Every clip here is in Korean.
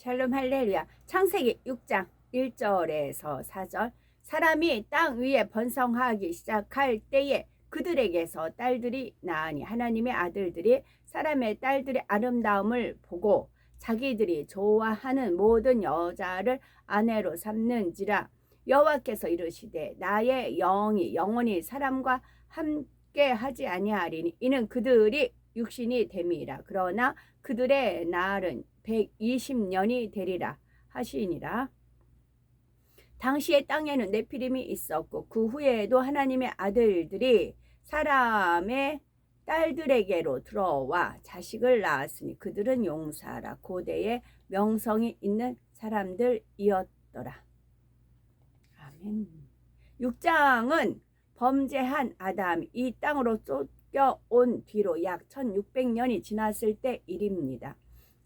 샬롬 할렐루야. 창세기 6장 1절에서 4절. 사람이 땅 위에 번성하기 시작할 때에 그들에게서 딸들이 나으니 하나님의 아들들이 사람의 딸들의 아름다움을 보고 자기들이 좋아하는 모든 여자를 아내로 삼는지라. 여호와께서 이르시되 나의 영이 영원히 사람과 함께 하지 아니하리니 이는 그들이 육신이 됨이라. 그러나 그들의 날은 120년이 되리라 하시니라. 당시에 땅에는 네피림이 있었고 그 후에도 하나님의 아들들이 사람의 딸들에게로 들어와 자식을 낳았으니 그들은 용사라 고대에 명성이 있는 사람들이었더라. 아멘. 6장은 범죄한 아담이 이 땅으로 쫓겨온 뒤로 약 1600년이 지났을 때 일입니다.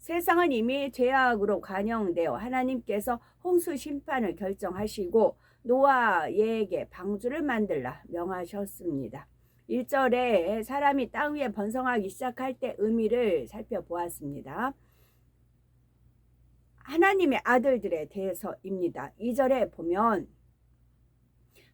세상은 이미 죄악으로 관영되어 하나님께서 홍수 심판을 결정하시고 노아에게 방주를 만들라 명하셨습니다. 1절에 사람이 땅 위에 번성하기 시작할 때 의미를 살펴보았습니다. 하나님의 아들들에 대해서입니다. 2절에 보면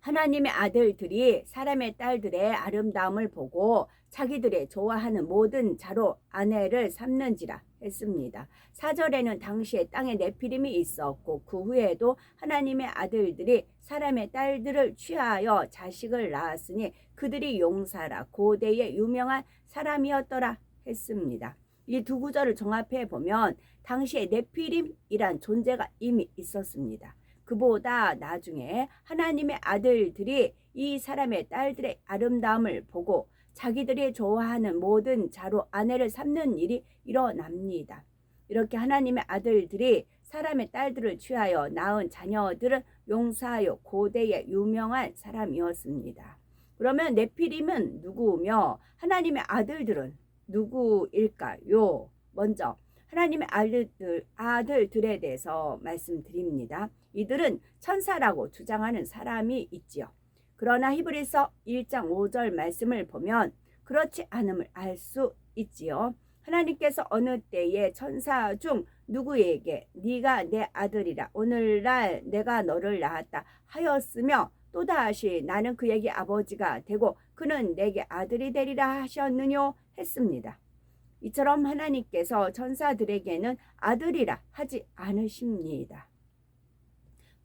하나님의 아들들이 사람의 딸들의 아름다움을 보고 자기들의 좋아하는 모든 자로 아내를 삼는지라 했습니다. 4절에는 당시에 땅에 네피림이 있었고 그 후에도 하나님의 아들들이 사람의 딸들을 취하여 자식을 낳았으니 그들이 용사라 고대의 유명한 사람이었더라 했습니다. 이 두 구절을 종합해 보면 당시에 네피림이란 존재가 이미 있었습니다. 그보다 나중에 하나님의 아들들이 이 사람의 딸들의 아름다움을 보고 자기들이 좋아하는 모든 자로 아내를 삼는 일이 일어납니다. 이렇게 하나님의 아들들이 사람의 딸들을 취하여 낳은 자녀들은 용사요 고대의 유명한 사람이었습니다. 그러면 네피림은 누구며 하나님의 아들들은 누구일까요? 먼저 하나님의 아들들에 대해서 말씀드립니다. 이들은 천사라고 주장하는 사람이 있지요. 그러나 히브리서 1장 5절 말씀을 보면 그렇지 않음을 알 수 있지요. 하나님께서 어느 때에 천사 중 누구에게 네가 내 아들이라 오늘날 내가 너를 낳았다 하였으며 또다시 나는 그에게 아버지가 되고 그는 내게 아들이 되리라 하셨느뇨 했습니다. 이처럼 하나님께서 천사들에게는 아들이라 하지 않으십니다.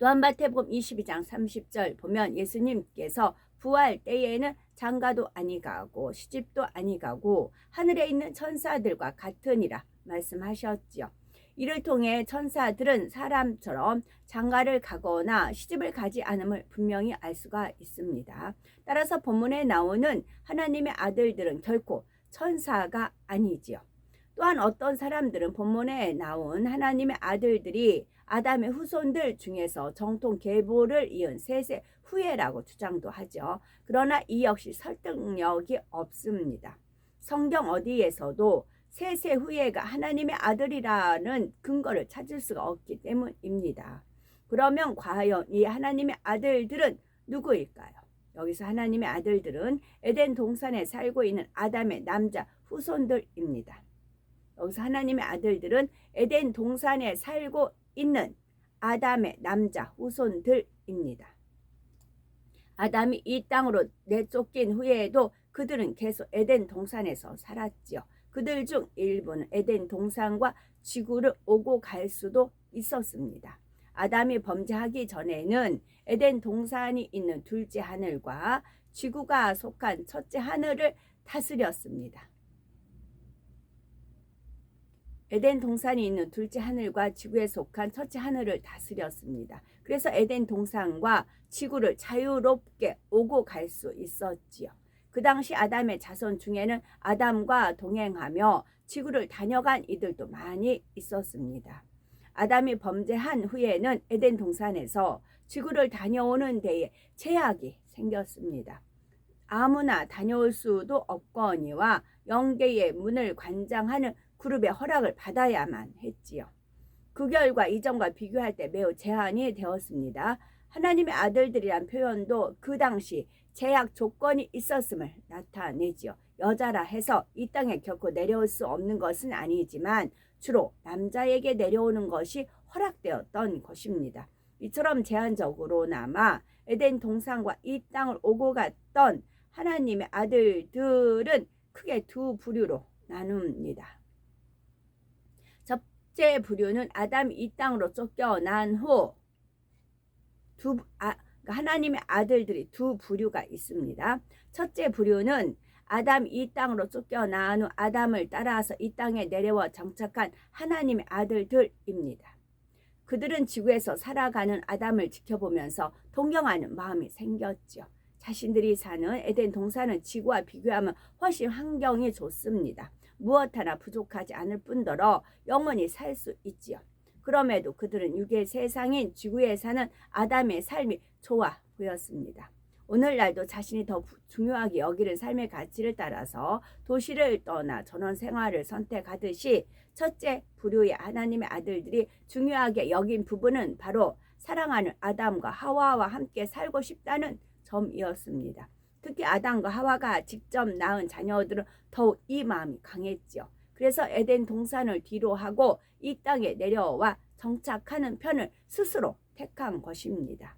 또한 마태복음 22장 30절 보면 예수님께서 부활 때에는 장가도 아니가고 시집도 아니가고 하늘에 있는 천사들과 같으니라 말씀하셨지요. 이를 통해 천사들은 사람처럼 장가를 가거나 시집을 가지 않음을 분명히 알 수가 있습니다. 따라서 본문에 나오는 하나님의 아들들은 결코 천사가 아니지요. 또한 어떤 사람들은 본문에 나온 하나님의 아들들이 아담의 후손들 중에서 정통 계보를 이은 셋의 후예라고 주장도 하죠. 그러나 이 역시 설득력이 없습니다. 성경 어디에서도 셋의 후예가 하나님의 아들이라는 근거를 찾을 수가 없기 때문입니다. 그러면 과연 이 하나님의 아들들은 누구일까요? 여기서 하나님의 아들들은 에덴 동산에 살고 있는 아담의 남자 후손들입니다. 여기서 하나님의 아들들은 에덴 동산에 살고 있는 아담의 남자 후손들입니다. 아담이 이 땅으로 내쫓긴 후에도 그들은 계속 에덴 동산에서 살았지요. 그들 중 일부는 에덴 동산과 지구를 오고 갈 수도 있었습니다. 아담이 범죄하기 전에는 에덴 동산이 있는 둘째 하늘과 지구가 속한 첫째 하늘을 다스렸습니다. 에덴 동산이 있는 둘째 하늘과 지구에 속한 첫째 하늘을 다스렸습니다. 그래서 에덴 동산과 지구를 자유롭게 오고 갈 수 있었지요. 그 당시 아담의 자손 중에는 아담과 동행하며 지구를 다녀간 이들도 많이 있었습니다. 아담이 범죄한 후에는 에덴 동산에서 지구를 다녀오는 데에 제약이 생겼습니다. 아무나 다녀올 수도 없거니와 영계의 문을 관장하는 그룹의 허락을 받아야만 했지요. 그 결과 이전과 비교할 때 매우 제한이 되었습니다. 하나님의 아들들이란 표현도 그 당시 제약 조건이 있었음을 나타내지요. 여자라 해서 이 땅에 결코 내려올 수 없는 것은 아니지만 주로 남자에게 내려오는 것이 허락되었던 것입니다. 이처럼 제한적으로나마 에덴 동산과 이 땅을 오고 갔던 하나님의 아들들은 크게 두 부류로 나눕니다. 첫째 부류는 아담이 이 땅으로 쫓겨난 후 하나님의 아들들이 두 부류가 있습니다. 첫째 부류는 아담 이 땅으로 쫓겨난 후 아담을 따라서 이 땅에 내려와 정착한 하나님의 아들들입니다. 그들은 지구에서 살아가는 아담을 지켜보면서 동경하는 마음이 생겼죠. 자신들이 사는 에덴 동산은 지구와 비교하면 훨씬 환경이 좋습니다. 무엇 하나 부족하지 않을 뿐더러 영원히 살 수 있지요. 그럼에도 그들은 육의 세상인 지구에 사는 아담의 삶이 좋아 보였습니다. 오늘날도 자신이 더 중요하게 여기는 삶의 가치를 따라서 도시를 떠나 전원 생활을 선택하듯이 첫째 부류의 하나님의 아들들이 중요하게 여긴 부분은 바로 사랑하는 아담과 하와와 함께 살고 싶다는 점이었습니다. 특히 아담과 하와가 직접 낳은 자녀들은 더욱 이 마음이 강했지요. 그래서 에덴 동산을 뒤로하고 이 땅에 내려와 정착하는 편을 스스로 택한 것입니다.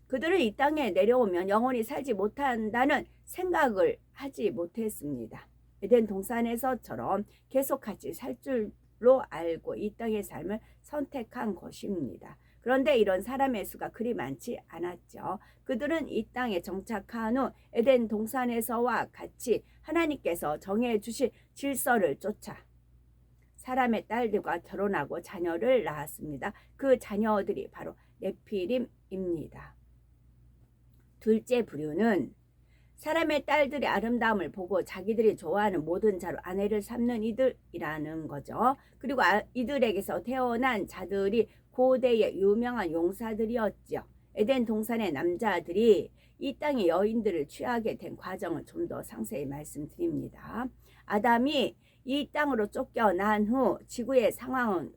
그들은 이 땅에 내려오면 영원히 살지 못한다는 생각을 하지 못했습니다. 에덴 동산에서처럼 계속 같이 살 줄로 알고 이 땅의 삶을 선택한 것입니다. 그런데 이런 사람의 수가 그리 많지 않았죠. 그들은 이 땅에 정착한 후 에덴 동산에서와 같이 하나님께서 정해 주실 질서를 쫓아 사람의 딸들과 결혼하고 자녀를 낳았습니다. 그 자녀들이 바로 네피림입니다. 둘째 부류는 사람의 딸들의 아름다움을 보고 자기들이 좋아하는 모든 자로 아내를 삼는 이들이라는 거죠. 그리고 이들에게서 태어난 자들이 고대의 유명한 용사들이었죠. 에덴 동산의 남자들이 이 땅의 여인들을 취하게 된 과정을 좀 더 상세히 말씀드립니다. 아담이 이 땅으로 쫓겨난 후 지구의 상황을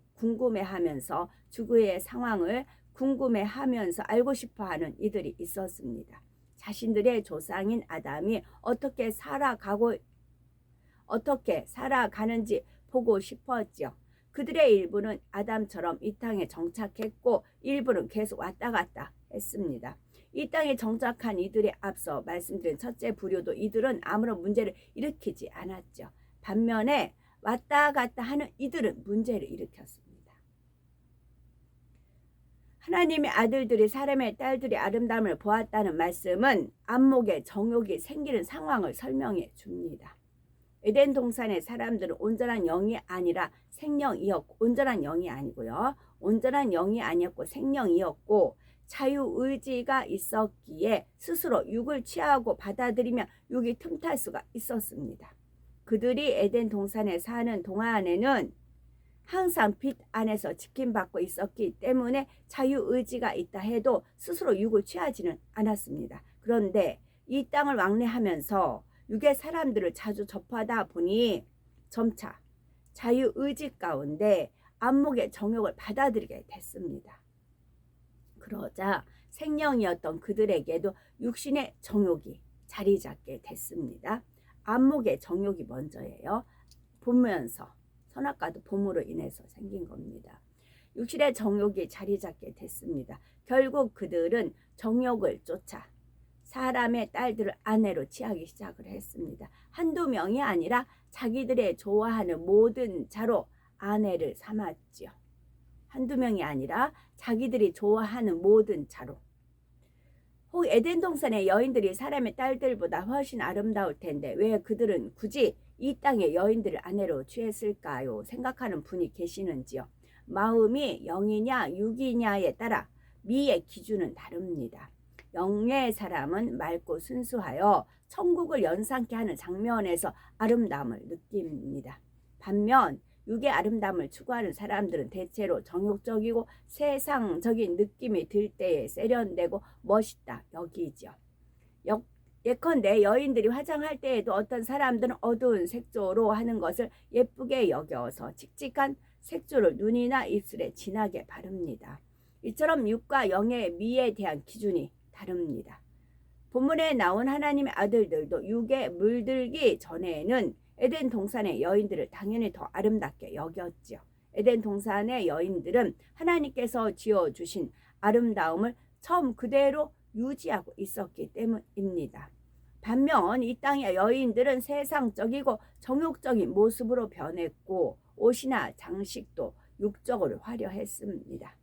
궁금해하면서 알고 싶어하는 이들이 있었습니다. 자신들의 조상인 아담이 어떻게 살아가는지 보고 싶었죠. 그들의 일부는 아담처럼 이 땅에 정착했고 일부는 계속 왔다 갔다 했습니다. 이 땅에 정착한 이들에 앞서 말씀드린 첫째 부류도 이들은 아무런 문제를 일으키지 않았죠. 반면에 왔다 갔다 하는 이들은 문제를 일으켰습니다. 하나님의 아들들이 사람의 딸들이 아름다움을 보았다는 말씀은 안목의 정욕이 생기는 상황을 설명해 줍니다. 에덴 동산의 사람들은 온전한 영이 아니라 생명이었고, 온전한 영이 아니었고 생명이었고 자유의지가 있었기에 스스로 육을 취하고 받아들이며 육이 틈탈 수가 있었습니다. 그들이 에덴 동산에 사는 동안에는 항상 빛 안에서 지킴받고 있었기 때문에 자유의지가 있다 해도 스스로 육을 취하지는 않았습니다. 그런데 이 땅을 왕래하면서 육의 사람들을 자주 접하다 보니 점차 자유의지 가운데 안목의 정욕을 받아들이게 됐습니다. 그러자 생명이었던 그들에게도 육신의 정욕이 자리 잡게 됐습니다. 안목의 정욕이 먼저예요. 보면서 선악과도 봄으로 인해서 생긴 겁니다. 육신의 정욕이 자리 잡게 됐습니다. 결국 그들은 정욕을 쫓아 사람의 딸들을 아내로 취하기 시작을 했습니다. 한두 명이 아니라 자기들의 좋아하는 모든 자로 아내를 삼았지요. 한두 명이 아니라 자기들이 좋아하는 모든 자로. 혹 에덴 동산의 여인들이 사람의 딸들보다 훨씬 아름다울 텐데 왜 그들은 굳이 이 땅의 여인들을 아내로 취했을까요? 생각하는 분이 계시는지요? 마음이 영이냐 육이냐에 따라 미의 기준은 다릅니다. 영의 사람은 맑고 순수하여 천국을 연상케 하는 장면에서 아름다움을 느낍니다. 반면 육의 아름다움을 추구하는 사람들은 대체로 정욕적이고 세상적인 느낌이 들 때에 세련되고 멋있다 여기죠. 예컨대 여인들이 화장할 때에도 어떤 사람들은 어두운 색조로 하는 것을 예쁘게 여겨서 칙칙한 색조를 눈이나 입술에 진하게 바릅니다. 이처럼 육과 영의 미에 대한 기준이 다릅니다. 본문에 나온 하나님의 아들들도 육에 물들기 전에는 에덴 동산의 여인들을 당연히 더 아름답게 여겼죠. 에덴 동산의 여인들은 하나님께서 지어주신 아름다움을 처음 그대로 유지하고 있었기 때문입니다. 반면 이 땅의 여인들은 세상적이고 정욕적인 모습으로 변했고 옷이나 장식도 육적으로 화려했습니다.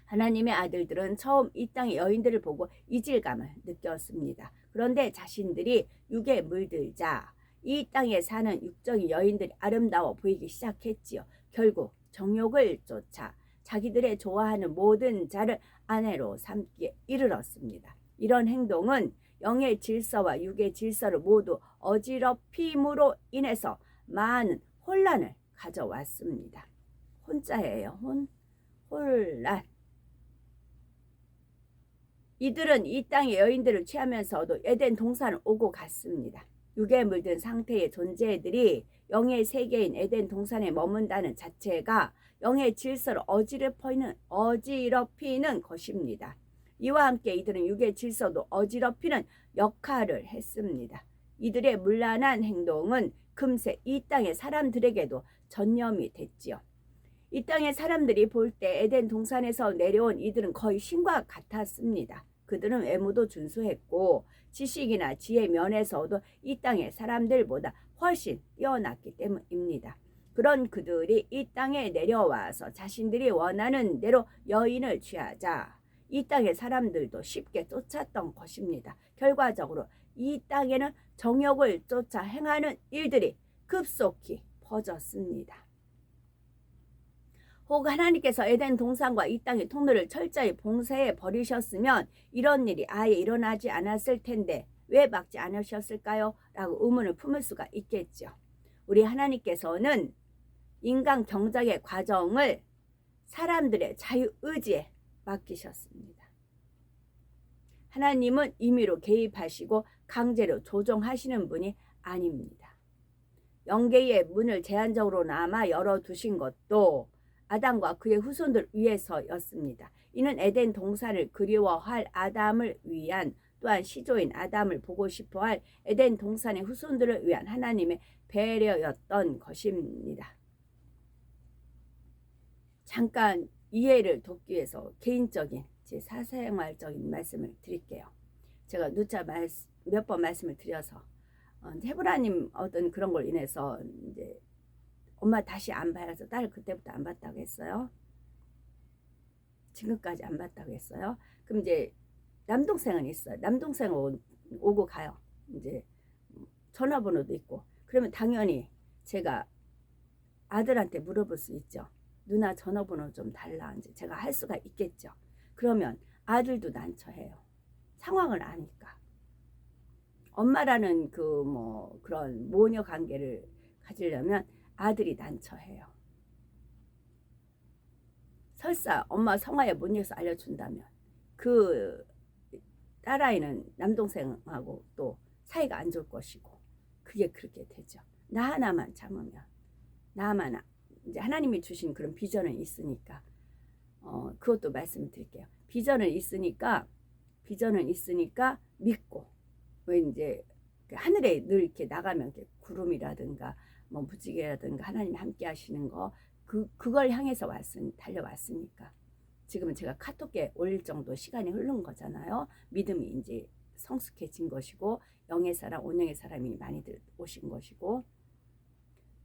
하나님의 아들들은 처음 이 땅의 여인들을 보고 이질감을 느꼈습니다. 그런데 자신들이 육에 물들자 이 땅에 사는 육적인 여인들이 아름다워 보이기 시작했지요. 결국 정욕을 쫓아 자기들의 좋아하는 모든 자를 아내로 삼기에 이르렀습니다. 이런 행동은 영의 질서와 육의 질서를 모두 어지럽힘으로 인해서 많은 혼란을 가져왔습니다. 혼자예요. 혼란. 이들은 이 땅의 여인들을 취하면서도 에덴 동산을 오고 갔습니다. 육에 물든 상태의 존재들이 영의 세계인 에덴 동산에 머문다는 자체가 영의 질서를 어지럽히는 것입니다. 이와 함께 이들은 육의 질서도 어지럽히는 역할을 했습니다. 이들의 문란한 행동은 금세 이 땅의 사람들에게도 전염이 됐지요. 이 땅의 사람들이 볼 때 에덴 동산에서 내려온 이들은 거의 신과 같았습니다. 그들은 외모도 준수했고 지식이나 지혜 면에서도 이 땅의 사람들보다 훨씬 뛰어났기 때문입니다. 그런 그들이 이 땅에 내려와서 자신들이 원하는 대로 여인을 취하자 이 땅의 사람들도 쉽게 쫓았던 것입니다. 결과적으로 이 땅에는 정욕을 쫓아 행하는 일들이 급속히 퍼졌습니다. 혹 하나님께서 에덴 동산과 이 땅의 통로를 철저히 봉쇄해 버리셨으면 이런 일이 아예 일어나지 않았을 텐데 왜 막지 않으셨을까요? 라고 의문을 품을 수가 있겠죠. 우리 하나님께서는 인간 경작의 과정을 사람들의 자유의지에 맡기셨습니다. 하나님은 임의로 개입하시고 강제로 조종하시는 분이 아닙니다. 영계의 문을 제한적으로나마 열어두신 것도 아담과 그의 후손들 위해서였습니다. 이는 에덴 동산을 그리워할 아담을 위한 또한 시조인 아담을 보고 싶어할 에덴 동산의 후손들을 위한 하나님의 배려였던 것입니다. 잠깐 이해를 돕기 위해서 개인적인 제 사생활적인 말씀을 드릴게요. 제가 누차 몇 번 말씀을 드려서 헤브라님 어떤 그런 걸 인해서 이제 엄마 다시 안 봐야죠. 딸 그때부터 안 봤다고 했어요. 지금까지 안 봤다고 했어요. 그럼 이제 남동생은 있어요. 남동생은 오고 가요. 이제 전화번호도 있고. 그러면 당연히 제가 아들한테 물어볼 수 있죠. 누나 전화번호 좀 달라. 이제 제가 할 수가 있겠죠. 그러면 아들도 난처해요. 상황을 아니까. 엄마라는 그런 모녀 관계를 가지려면 아들이 난처해요. 설사 엄마 성화에 못 읽어서 알려준다면 그 딸아이는 남동생하고 또 사이가 안 좋을 것이고 그게 그렇게 되죠. 나 하나만 참으면 나만 이제 하나님이 주신 그런 비전은 있으니까 그것도 말씀드릴게요. 비전은 있으니까 믿고 왜 이제 하늘에 늘 이렇게 나가면 이렇게 구름이라든가 뭐 무지개라든가 하나님이 함께 하시는 거 그걸 향해서 달려왔으니까 지금은 제가 카톡에 올릴 정도 시간이 흐른 거잖아요. 믿음이 이제 성숙해진 것이고 영의 사람, 온영의 사람이 많이들 오신 것이고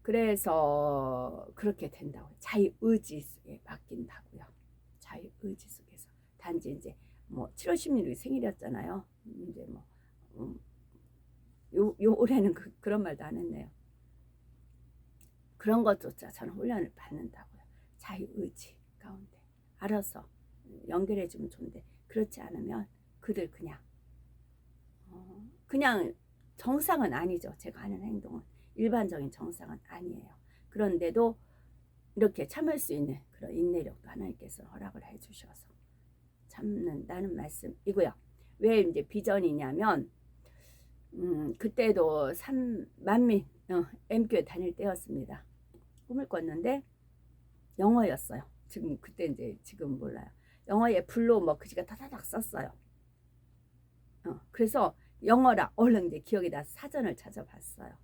그래서 그렇게 된다고요. 자유의지에 맡긴다고요. 자유의지 속에서 단지 이제 뭐 7월 16일 생일이었잖아요. 이제 뭐 요 올해는 그런 말도 안 했네요. 그런 것조차 저는 훈련을 받는다고요. 자유의지 가운데 알아서 연결해주면 좋은데 그렇지 않으면 그들 그냥 정상은 아니죠. 제가 하는 행동은 일반적인 정상은 아니에요. 그런데도 이렇게 참을 수 있는 그런 인내력도 하나님께서 허락을 해주셔서 참는다는 말씀이고요. 왜 이제 비전이냐면 그때도 3만민 M교회 다닐 때였습니다. 꿈을 꿨는데 영어였어요. 그때 이제 지금 몰라요. 영어에 불로 뭐 글씨가 다다닥 썼어요. 그래서 영어라 얼른 이제 기억이 나서 사전을 찾아봤어요.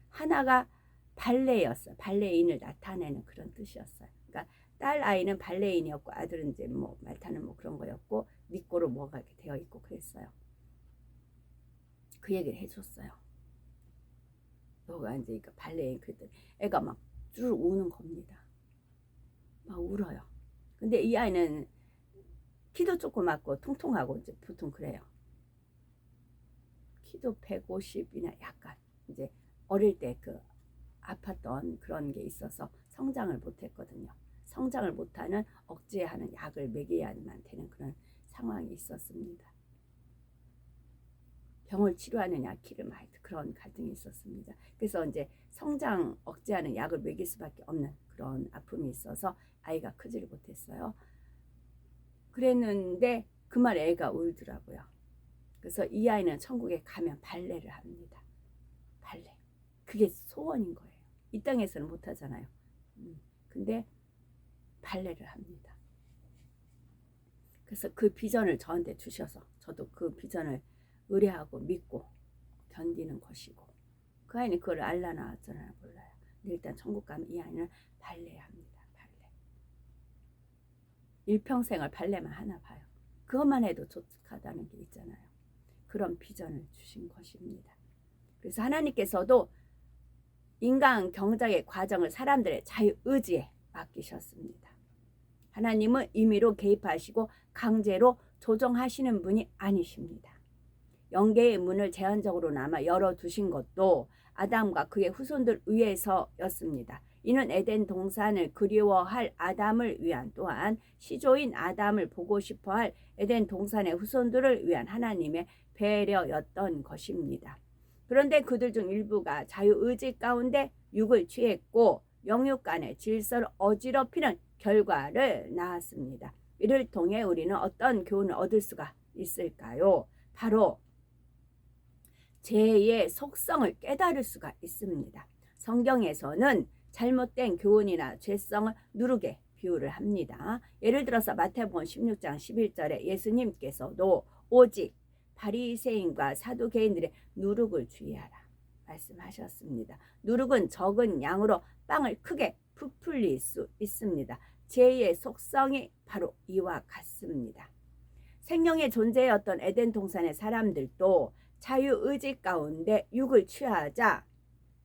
하나가 발레였어요. 발레인을 나타내는 그런 뜻이었어요. 그러니까 딸 아이는 발레인이었고 아들은 이제 뭐 말타는 뭐 그런 거였고 니꼬로 뭐가 이렇게 되어 있고 그랬어요. 그 얘기를 해줬어요. 너가 이제 이거 발레인 그랬더니 애가 막 쭉 우는 겁니다. 막 울어요. 근데 이 아이는 키도 조그맣고 통통하고 이제 보통 그래요. 키도 150이나 약간 이제 어릴 때 그 아팠던 그런 게 있어서 성장을 못했거든요. 성장을 못하는 억제하는 약을 먹여야만 되는 그런 상황이 있었습니다. 병을 치료하느냐 키를 많이 그런 갈등이 있었습니다. 그래서 이제 성장 억제하는 약을 먹일 수밖에 없는 그런 아픔이 있어서 아이가 크지를 못했어요. 그랬는데 그말 애가 울더라고요. 그래서 이 아이는 천국에 가면 발레를 합니다. 발레. 그게 소원인 거예요. 이 땅에서는 못하잖아요. 근데 발레를 합니다. 그래서 그 비전을 저한테 주셔서 저도 그 비전을 의뢰하고 믿고 견디는 것이고 그 아이는 그걸 알라나 어쩌나 몰라요. 근데 일단 천국 가면 이 아이는 발레합니다. 발레. 일평생을 발레만 하나 봐요. 그것만 해도 좋다는 게 있잖아요. 그런 비전을 주신 것입니다. 그래서 하나님께서도 인간 경작의 과정을 사람들의 자유의지에 맡기셨습니다. 하나님은 임의로 개입하시고 강제로 조정하시는 분이 아니십니다. 영계의 문을 제한적으로나마 열어두신 것도 아담과 그의 후손들 위해서였습니다. 이는 에덴 동산을 그리워할 아담을 위한 또한 시조인 아담을 보고 싶어할 에덴 동산의 후손들을 위한 하나님의 배려였던 것입니다. 그런데 그들 중 일부가 자유의지 가운데 육을 취했고 영육 간의 질서를 어지럽히는 결과를 낳았습니다. 이를 통해 우리는 어떤 교훈을 얻을 수가 있을까요? 바로 죄의 속성을 깨달을 수가 있습니다. 성경에서는 잘못된 교훈이나 죄성을 누룩에 비유를 합니다. 예를 들어서 마태복음 16장 11절에 예수님께서도 오직 바리새인과 사두개인들의 누룩을 주의하라 말씀하셨습니다. 누룩은 적은 양으로 빵을 크게 부풀릴 수 있습니다. 죄의 속성이 바로 이와 같습니다. 생명의 존재였던 에덴 동산의 사람들도 자유의지 가운데 육을 취하자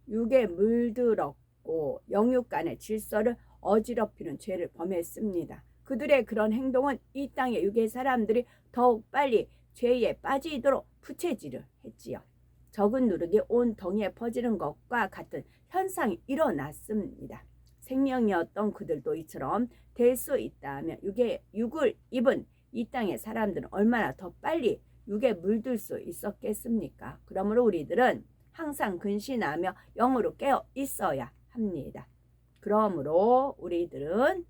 육에 물들었고 영육 간의 질서를 어지럽히는 죄를 범했습니다. 그들의 그런 행동은 이 땅의 육의 사람들이 더욱 빨리 죄에 빠지도록 부채질을 했지요. 적은 누룩이 온 덩이에 퍼지는 것과 같은 현상이 일어났습니다. 생명이었던 그들도 이처럼 될 수 있다면 육을 입은 이 땅의 사람들은 얼마나 더 빨리 육에 물들 수 있었겠습니까? 그러므로 우리들은 항상 근신하며 영으로 깨어 있어야 합니다. 그러므로 우리들은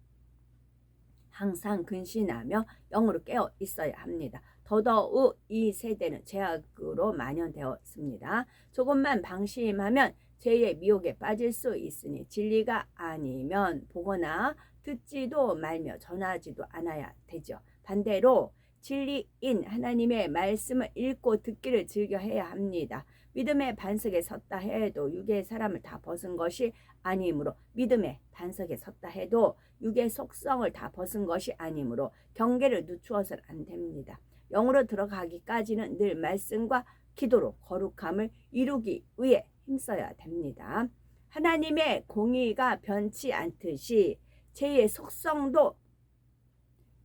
항상 근신하며 영으로 깨어 있어야 합니다. 더더욱 이 세대는 죄악으로 만연되었습니다. 조금만 방심하면 죄의 미혹에 빠질 수 있으니 진리가 아니면 보거나 듣지도 말며 전하지도 않아야 되죠. 반대로 진리인 하나님의 말씀을 읽고 듣기를 즐겨 해야 합니다. 믿음의 반석에 섰다 해도 육의 사람을 다 벗은 것이 아니므로 믿음의 반석에 섰다 해도 육의 속성을 다 벗은 것이 아니므로 경계를 늦추어서는 안 됩니다. 영으로 들어가기까지는 늘 말씀과 기도로 거룩함을 이루기 위해 힘써야 됩니다. 하나님의 공의가 변치 않듯이 죄의 속성도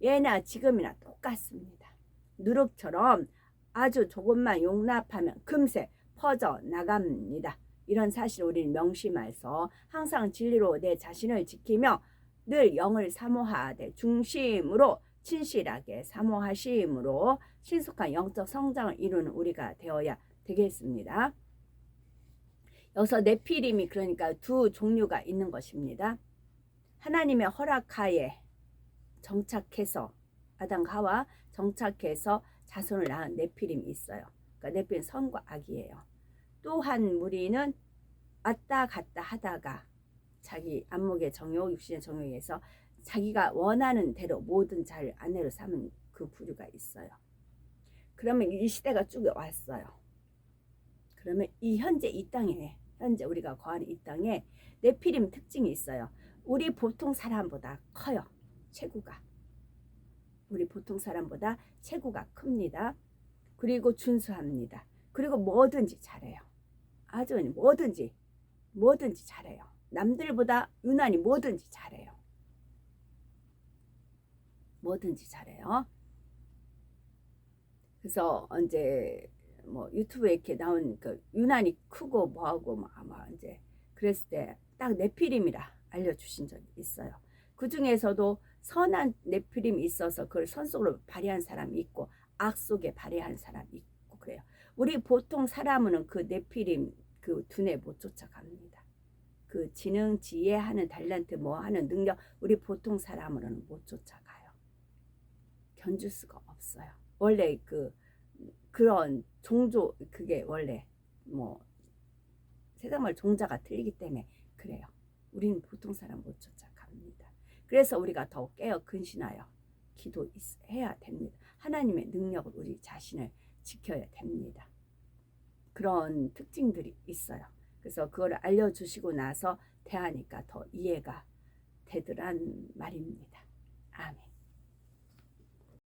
예나 지금이나 똑같습니다. 누룩처럼 아주 조금만 용납하면 금세 퍼져 나갑니다. 이런 사실을 우리는 명심해서 항상 진리로 내 자신을 지키며 늘 영을 사모하되 중심으로 진실하게 사모하심으로 신속한 영적 성장을 이루는 우리가 되어야 되겠습니다. 여기서 네피림이 그러니까 두 종류가 있는 것입니다. 하나님의 허락하에 정착해서 아담과 하와 정착해서 자손을 낳은 네피림이 있어요. 그러니까 네피림 선과 악이에요. 또한 무리는 왔다 갔다 하다가 자기 안목의 정욕, 육신의 정욕에서 자기가 원하는 대로 모든 자를 아내로 삼은 그 부류가 있어요. 그러면 이 시대가 쭉 왔어요. 그러면 이 현재 이 땅에 현재 우리가 거하는 이 땅에 네피림 특징이 있어요. 우리 보통 사람보다 커요. 체구가. 우리 보통 사람보다 체구가 큽니다. 그리고 준수합니다. 그리고 뭐든지 잘해요. 아주 뭐든지 잘해요. 남들보다 유난히 뭐든지 잘해요. 뭐든지 잘해요. 그래서 이제 뭐 유튜브에 이렇게 나온 그 유난히 크고 뭐하고 막 아마 이제 그랬을 때 딱 네피림이라 알려주신 적이 있어요. 그 중에서도 선한 네피림이 있어서 그걸 선속으로 발휘한 사람이 있고 악 속에 발휘한 사람이 있고 그래요. 우리 보통 사람은 그 네피림 그 두뇌 못 쫓아갑니다. 그 지능, 지혜하는 달란트 뭐 하는 능력 우리 보통 사람으로는 못 쫓아가요. 견줄 수가 없어요. 원래 그런 종조 그게 원래 뭐 세상말 종자가 틀리기 때문에 그래요. 우리는 보통 사람 못 쫓아갑니다. 그래서 우리가 더 깨어 근신하여 기도해야 됩니다. 하나님의 능력을 우리 자신을 지켜야 됩니다. 그런 특징들이 있어요. 그래서 그걸 알려주시고 나서 대하니까 더 이해가 되더란 말입니다. 아멘.